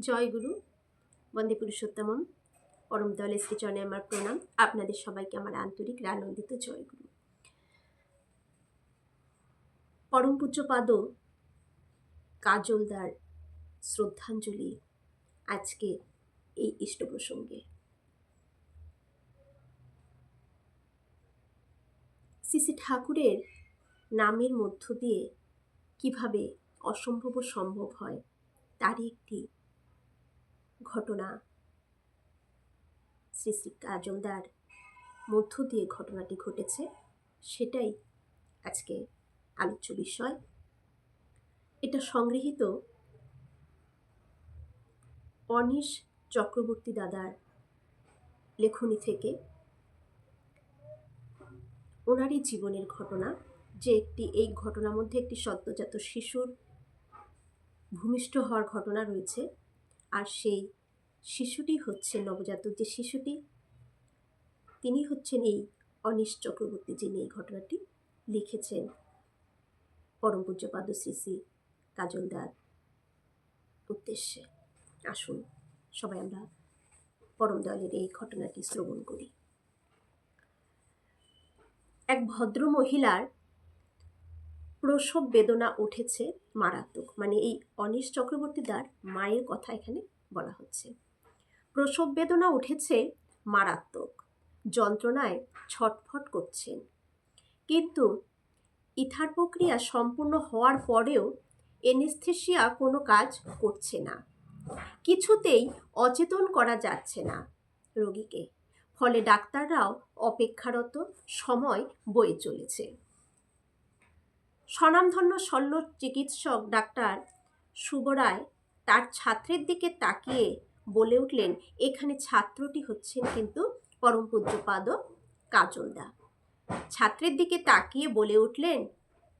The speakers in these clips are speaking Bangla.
জয় গুরু, বন্দে পুরুষোত্তমম, পরম দয়াল শ্রীচরণে আমার প্রণাম। আপনাদের সবাইকে আমার আন্তরিক আনন্দিত জয় গুরু। পরম পূজ্যপাদ কাজলদার শ্রদ্ধাঞ্জলি আজকে এই ইষ্ট প্রসঙ্গে। শ্রী শ্রী ঠাকুরের নামের মধ্য দিয়ে কিভাবে অসম্ভব সম্ভব হয় তারই একটি ঘটনা শ্রী শ্রী কাজলদার মধ্য দিয়ে ঘটনাটি ঘটেছে, সেটাই আজকে আলোচ্য বিষয়। এটা সংগৃহীত অনিশ চক্রবর্তী দাদার লেখনী থেকে। ওনারই জীবনের ঘটনা, যে এই ঘটনার মধ্যে একটি সদ্যজাত শিশুর ভূমিষ্ঠ হওয়ার ঘটনা রয়েছে। আর সেই শিশুটি হচ্ছে নবজাতক যে শিশুটি, তিনি হচ্ছেন এই অনিশ চক্রবর্তী, যিনি এই ঘটনাটি লিখেছেন পরম পূজ্যপাদ শ্রী শ্রী কাজলদার উদ্দেশ্যে। আসুন সবাই আমরা পরম দয়ালের এই ঘটনাটি শ্রবণ করি। এক ভদ্র মহিলার প্রসব বেদনা উঠেছে মারাত্মক, মানে এই অনিশ চক্রবর্তীদার মায়ের কথা এখানে বলা হচ্ছে। প্রসব বেদনা উঠেছে মারাত্মক, যন্ত্রণায় ছটফট করছেন, কিন্তু ইথার প্রক্রিয়া সম্পূর্ণ হওয়ার পরেও এনেস্থেসিয়া কোনো কাজ করছে না, কিছুতেই অচেতন করা যাচ্ছে না রোগীকে। ফলে ডাক্তাররাও অপেক্ষারত সময় বয়ে চলেছে। স্বনামধন্য শল্য চিকিৎসক ডাক্তার সুবরায় তার ছাত্রের দিকে তাকিয়ে বলে উঠলেন, এখানে ছাত্রটি হচ্ছেন কিন্তু পরম পূজ্যপাদ কাজলদা। ছাত্রের দিকে তাকিয়ে বলে উঠলেন,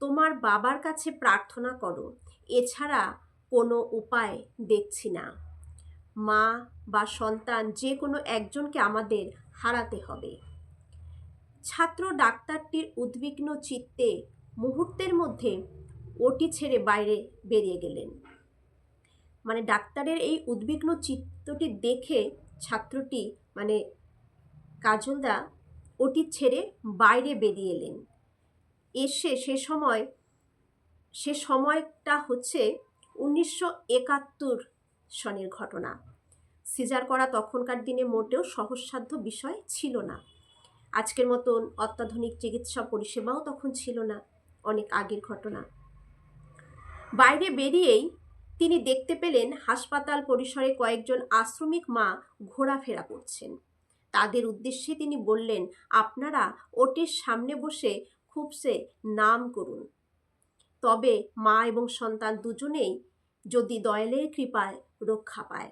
তোমার বাবার কাছে প্রার্থনা করো, এছাড়া কোনো উপায় দেখছি না। মা বা সন্তান যে কোনো একজনকে আমাদের হারাতে হবে। ছাত্র ডাক্তারটির উদ্বিগ্ন চিত্তে মুহূর্তের মধ্যে ওটি ছেড়ে বাইরে বেরিয়ে গেলেন। মানে ডাক্তারের এই উদ্বিগ্ন চিত্তটি দেখে ছাত্রটি, মানে কাজলদা, ওটি ছেড়ে বাইরে বেরিয়ে এলেন। এসে সে সময়টা হচ্ছে 1971 সনের ঘটনা। সিজার করা তখনকার দিনে মোটেও সহজসাধ্য বিষয় ছিল না। আজকের মতন অত্যাধুনিক চিকিৎসা পরিষেবাও তখন ছিল না, অনেক আগের ঘটনা। বাইরে বেরিয়েই তিনি দেখতে পেলেন হাসপাতাল পরিসরে কয়েকজন আশ্রমিক মা ঘোরাফেরা করছেন। তাদের উদ্দেশ্যে তিনি বললেন, আপনারা ওটির সামনে বসে খুবসে নাম করুন, তবে মা এবং সন্তান দুজনেই যদি দয়ালের কৃপায় রক্ষা পায়।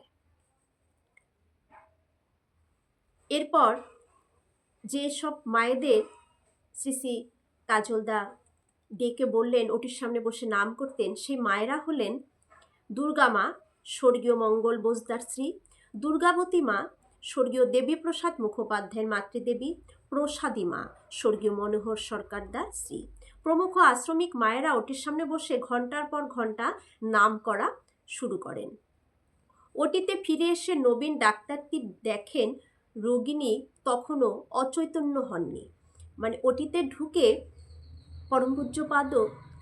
এরপর যেসব মায়েদের শ্রী শ্রী কাজলদা ডেকে বললেন ওটির সামনে বসে নাম করতেন, সেই মায়েরা হলেন দুর্গা মা, স্বর্গীয় মঙ্গল বোসদার স্ত্রী; দুর্গাবতী মা, স্বর্গীয় দেবীপ্রসাদ মুখোপাধ্যায়ের মাতৃদেবী; প্রসাদী মা, স্বর্গীয় মনোহর সরকারদার স্ত্রী প্রমুখ আশ্রমিক মায়েরা ওটির সামনে বসে ঘন্টার পর ঘন্টা নাম করা শুরু করেন। ওটিতে ফিরে এসে নবীন ডাক্তারটি দেখেন রোগিণী তখনও অচৈতন্য হননি। মানে ওটিতে ঢুকে পরম পূজ্যপাদ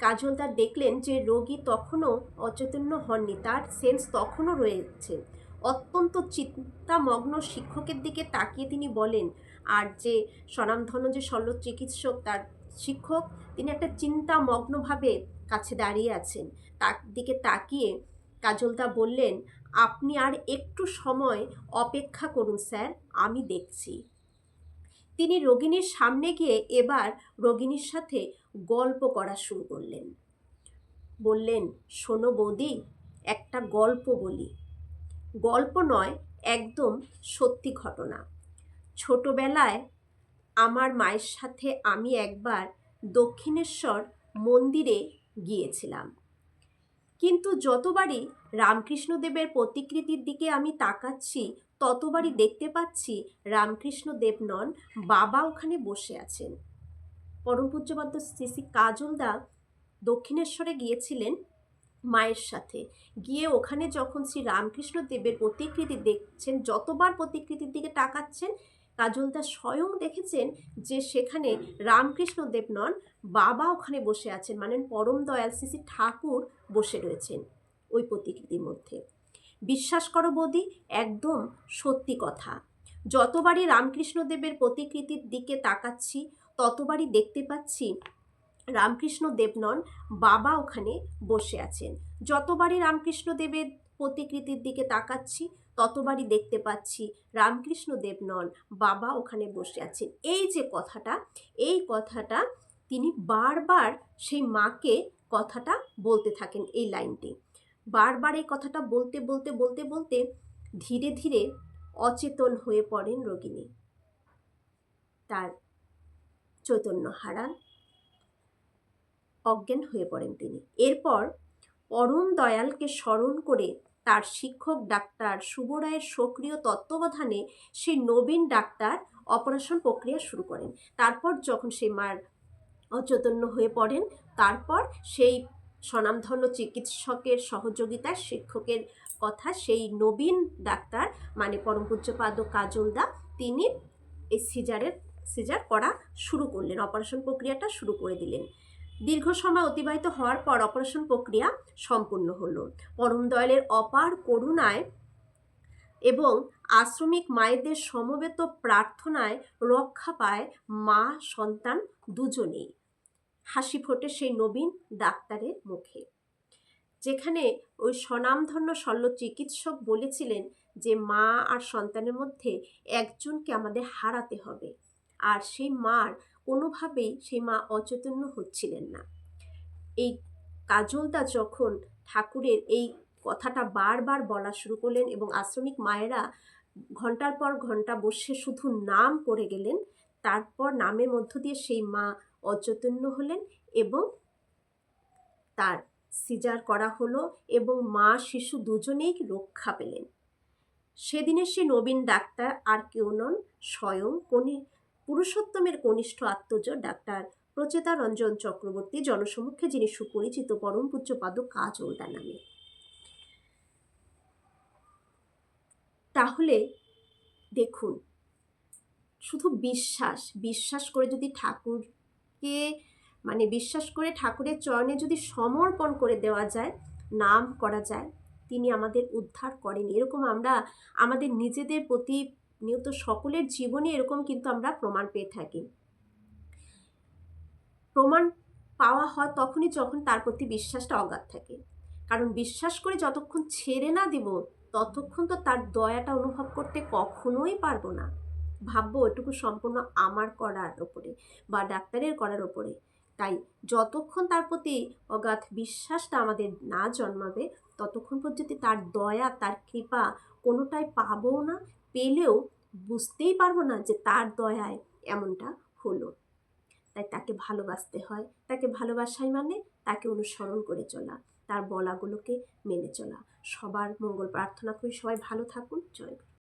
কাজলদার দেখলেন যে রোগী তখনও অচৈতন্য হননি, তার সেন্স তখনও রয়েছে। অত্যন্ত চিন্তামগ্ন শিক্ষকের দিকে তাকিয়ে তিনি বলেন, আর যে স্বনামধন্য যে শল্য চিকিৎসক তার শিক্ষক, তিনি একটা চিন্তামগ্নভাবে কাছে দাঁড়িয়ে আছেন। তার দিকে তাকিয়ে কাজলদা বললেন, আপনি আর একটু সময় অপেক্ষা করুন স্যার, আমি দেখছি। তিনি রোগিণীর সামনে গিয়ে এবার রোগিণীর সাথে গল্প করা শুরু করলেন। বললেন, শোনো বৌদি, একটা গল্প বলি। গল্প নয়, একদম সত্যি ঘটনা। ছোটবেলায় আমার মায়ের সাথে আমি একবার দক্ষিণেশ্বর মন্দিরে গিয়েছিলাম, কিন্তু যতবারই রামকৃষ্ণদেবের প্রতিকৃতির দিকে আমি তাকাচ্ছি ততবারই দেখতে পাচ্ছি রামকৃষ্ণদেব নন, বাবা ওখানে বসে আছেন। পরম পূজ্যপাদ শ্রী শ্রী কাজলদা দক্ষিণেশ্বরে গিয়েছিলেন মায়ের সাথে গিয়ে ওখানে যখন শ্রী রামকৃষ্ণ দেবের প্রতিকৃতি দেখছেন, যতবার প্রতিকৃতির দিকে তাকাচ্ছেন, কাজলদা স্বয়ং দেখেছেন যে সেখানে রামকৃষ্ণ দেব নন, বাবা ওখানে বসে আছেন, মানে পরম দয়াল শ্রী শ্রী ঠাকুর বসে রয়েছেন ওই প্রতিকৃতির মধ্যে। বিশ্বাস করো বৌদি, একদম সত্যি কথা। যতবারই রামকৃষ্ণ দেবের প্রতিকৃতির দিকে তাকাচ্ছি ততবারই দেখতে পাচ্ছি রামকৃষ্ণ দেব নন, বাবা ওখানে বসে আছেন। যতবারই রামকৃষ্ণ দেবের প্রতিকৃতির দিকে তাকাচ্ছি ততবারই দেখতে পাচ্ছি রামকৃষ্ণ দেব নন, বাবা ওখানে বসে আছেন। এই যে কথাটা, এই কথাটা তিনি বারবার সেই মাকে কথাটা বলতে থাকেন, এই লাইনটি বারবার এই কথাটা বলতে বলতে বলতে বলতে ধীরে ধীরে অচেতন হয়ে পড়েন রোগিণী, তার চৈতন্য হারান, অজ্ঞান হয়ে পড়েন তিনি। এরপর পরম দয়ালকে স্মরণ করে তার শিক্ষক ডাক্তার শুভ রায়ের সক্রিয় তত্ত্বাবধানে সেই নবীন ডাক্তার অপারেশন প্রক্রিয়া শুরু করেন। তারপর যখন সেই মার অচৈতন্য হয়ে পড়েন, তারপর সেই স্বনামধন্য চিকিৎসকের সহযোগিতায়, শিক্ষকের কথা, সেই নবীন ডাক্তার মানে পরম পূজ্যপাদ কাজলদা, তিনি এই সিজার করা শুরু করলেন, অপারেশন প্রক্রিয়াটা শুরু করে দিলেন। দীর্ঘ সময় অতিবাহিত হওয়ার পর অপারেশন প্রক্রিয়া সম্পূর্ণ হলো। পরম দয়ালের অপার করুণায় এবং আশ্রমিক মায়েদের সমবেত প্রার্থনায় রক্ষা পায় মা সন্তান দুজনেই। হাসি ফোটে সেই নবীন ডাক্তারের মুখে। যেখানে ওই স্বনামধন্য শল্য চিকিৎসক বলেছিলেন যে মা আর সন্তানের মধ্যে একজনকে আমাদের হারাতে হবে, আর সেই মার কোনোভাবেই সেই মা অচৈতন্য হচ্ছিলেন না। এই কাজলদা যখন ঠাকুরের এই কথাটা বারবার বলা শুরু করলেন এবং আশ্রমিক মায়েরা ঘন্টার পর ঘন্টা বসে শুধু নাম করে গেলেন, তারপর নামের মধ্য দিয়ে সেই মা অচৈতন্য হলেন এবং তার সিজার করা হলো এবং মা শিশু দুজনেই রক্ষা পেলেন। সেদিনে সে নবীন ডাক্তার আর কেউ নন, স্বয়ং পুরুষোত্তমের কনিষ্ঠ আত্মজ ডাক্তার প্রচেতারঞ্জন চক্রবর্তী, জনসমক্ষে যিনি সুপরিচিত পরম পূজ্যপাদ কাজলদা নামে। তাহলে দেখুন, শুধু বিশ্বাস করে যদি ঠাকুরকে মানে বিশ্বাস করে ঠাকুরের চরণে যদি সমর্পণ করে দেওয়া যায়, নাম করা যায়, তিনি আমাদের উদ্ধার করেন। এরকম আমরা আমাদের নিজেদের প্রতিনিয়ত সকলের জীবনে এরকম কিন্তু আমরা প্রমাণ পেয়ে থাকি। প্রমাণ পাওয়া হয় তখনই যখন তার প্রতি বিশ্বাসটা অগাধ থাকে। কারণ বিশ্বাস করে যতক্ষণ ছেড়ে না দিব ততক্ষণ তো তার দয়াটা অনুভব করতে কখনোই পারবো না। ভাববো এটুকু সম্পূর্ণ আমার করার ওপরে বা ডাক্তারের করার ওপরে। তাই যতক্ষণ তার প্রতি অগাধ বিশ্বাসটা আমাদের না জন্মাবে ততক্ষণ পর্যন্ত তার দয়া, তার কৃপা কোনোটাই পাবো না, পেলেও বুঝতেই পারবো না যে তার দয়ায় এমনটা হলো। তাই তাকে ভালোবাসতে হয়, তাকে ভালোবাসাই মানে তাকে অনুসরণ করে চলা, তার বলাগুলোকে মেনে চলা। সবার মঙ্গল প্রার্থনা করি, সবাই ভালো থাকুন। জয় গুরু।